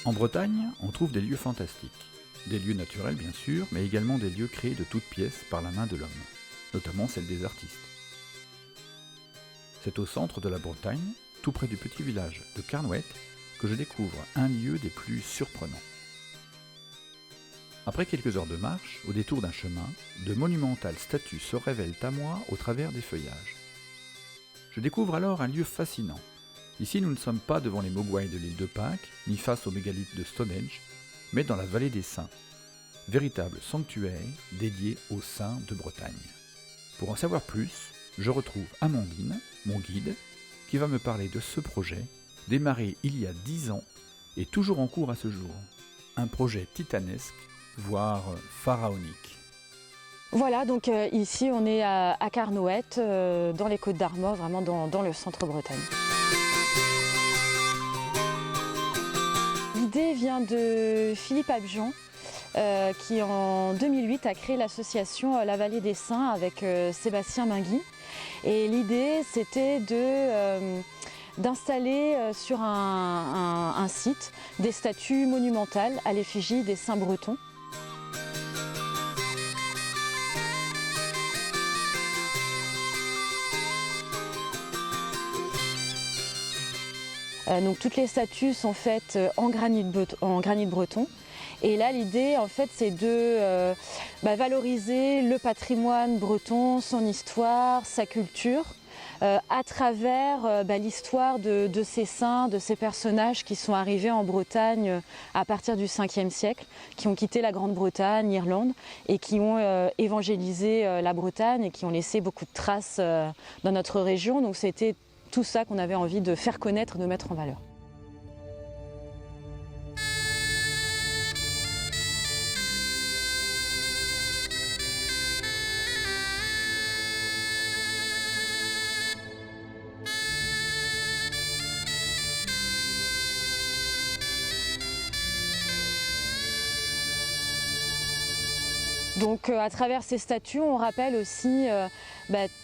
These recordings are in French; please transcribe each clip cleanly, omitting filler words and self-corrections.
En Bretagne, on trouve des lieux fantastiques. Des lieux naturels bien sûr, mais également des lieux créés de toutes pièces par la main de l'homme, notamment celle des artistes. C'est au centre de la Bretagne, tout près du petit village de Carnouët, que je découvre un lieu des plus surprenants. Après quelques heures de marche, au détour d'un chemin, de monumentales statues se révèlent à moi au travers des feuillages. Je découvre alors un lieu fascinant. Ici, nous ne sommes pas devant les mogwais de l'île de Pâques, ni face aux mégalithes de Stonehenge, mais dans la vallée des Saints, véritable sanctuaire dédié aux saints de Bretagne. Pour en savoir plus, je retrouve Amandine, mon guide, qui va me parler de ce projet, démarré il y a 10 ans et toujours en cours à ce jour. Un projet titanesque, voire pharaonique. Voilà, donc ici on est à Carnouët, dans les Côtes d'Armor, vraiment dans le centre Bretagne. L'idée vient de Philippe Abjean, qui en 2008 a créé l'association La Vallée des Saints avec Sébastien Minguy. Et l'idée c'était d'installer sur un site des statues monumentales à l'effigie des saints bretons. Donc toutes les statues sont faites en granit breton. Et là l'idée en fait c'est de valoriser le patrimoine breton, son histoire, sa culture, à travers l'histoire de ces saints, de ces personnages qui sont arrivés en Bretagne à partir du 5e siècle, qui ont quitté la Grande-Bretagne, l'Irlande, et qui ont évangélisé la Bretagne et qui ont laissé beaucoup de traces dans notre région. Donc c'était tout ça qu'on avait envie de faire connaître, de mettre en valeur. Donc à travers ces statues, on rappelle aussi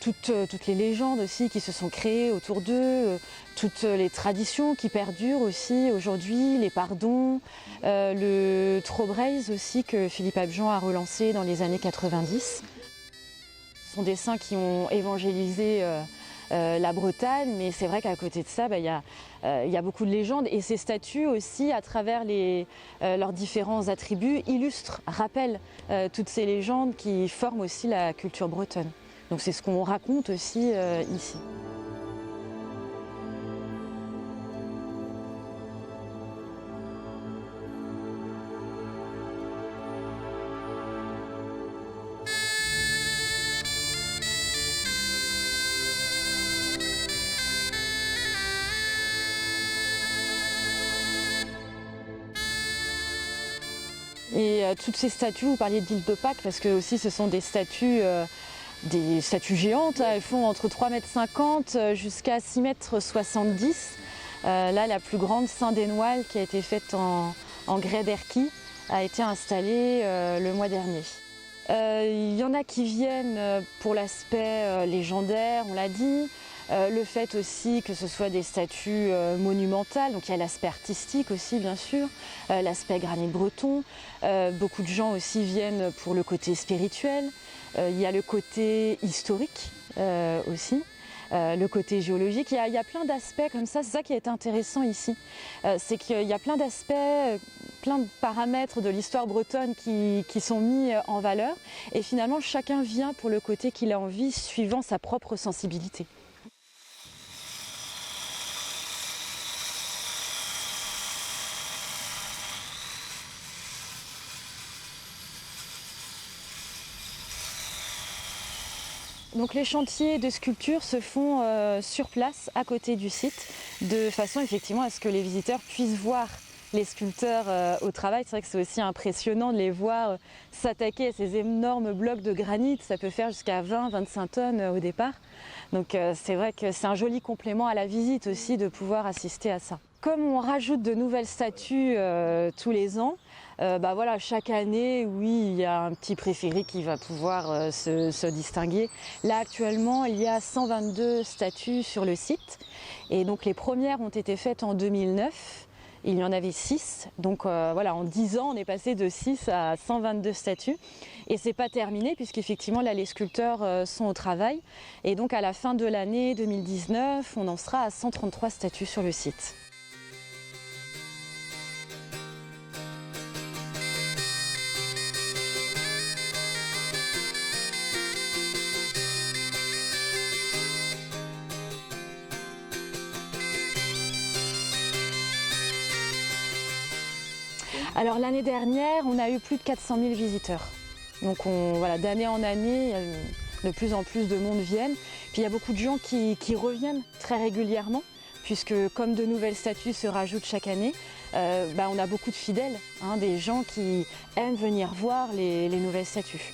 toutes les légendes aussi qui se sont créées autour d'eux, toutes les traditions qui perdurent aussi aujourd'hui, les pardons, le trobraise aussi que Philippe Abjean a relancé dans les années 90. Ce sont des saints qui ont évangélisé la Bretagne, mais c'est vrai qu'à côté de ça, il y a beaucoup de légendes et ces statues aussi, à travers leurs différents attributs, illustrent, rappellent toutes ces légendes qui forment aussi la culture bretonne. Donc c'est ce qu'on raconte aussi ici. Et toutes ces statues, vous parliez de l'île de Pâques, parce que aussi ce sont des statues géantes, elles font entre 3,50 m jusqu'à 6,70 m. Là, la plus grande, Saint-Dénoile, qui a été faite en grès d'Erquy, a été installée le mois dernier. Il y en a qui viennent pour l'aspect légendaire, on l'a dit. Le fait aussi que ce soit des statues monumentales, donc il y a l'aspect artistique aussi bien sûr, l'aspect granit breton. Beaucoup de gens aussi viennent pour le côté spirituel. Il y a le côté historique aussi. Le côté géologique, il y a plein d'aspects comme ça, c'est ça qui est intéressant ici. C'est qu'il y a plein d'aspects, plein de paramètres de l'histoire bretonne qui sont mis en valeur et finalement chacun vient pour le côté qu'il a envie suivant sa propre sensibilité. Donc les chantiers de sculpture se font sur place, à côté du site, de façon effectivement à ce que les visiteurs puissent voir les sculpteurs au travail. C'est vrai que c'est aussi impressionnant de les voir s'attaquer à ces énormes blocs de granit. Ça peut faire jusqu'à 20-25 tonnes au départ. Donc c'est vrai que c'est un joli complément à la visite aussi de pouvoir assister à ça. Comme on rajoute de nouvelles statues tous les ans, voilà, chaque année, oui, il y a un petit préféré qui va pouvoir se distinguer. Là, actuellement, il y a 122 statues sur le site. Et donc, les premières ont été faites en 2009. il y en avait 6. Donc voilà, en 10 ans, on est passé de 6 à 122 statues. Et c'est pas terminé puisqu'effectivement là, les sculpteurs sont au travail. Et donc à la fin de l'année 2019, on en sera à 133 statues sur le site. Alors l'année dernière, on a eu plus de 400 000 visiteurs. Donc voilà, d'année en année, de plus en plus de monde viennent. Puis il y a beaucoup de gens qui reviennent très régulièrement, puisque comme de nouvelles statues se rajoutent chaque année, on a beaucoup de fidèles, des gens qui aiment venir voir les nouvelles statues.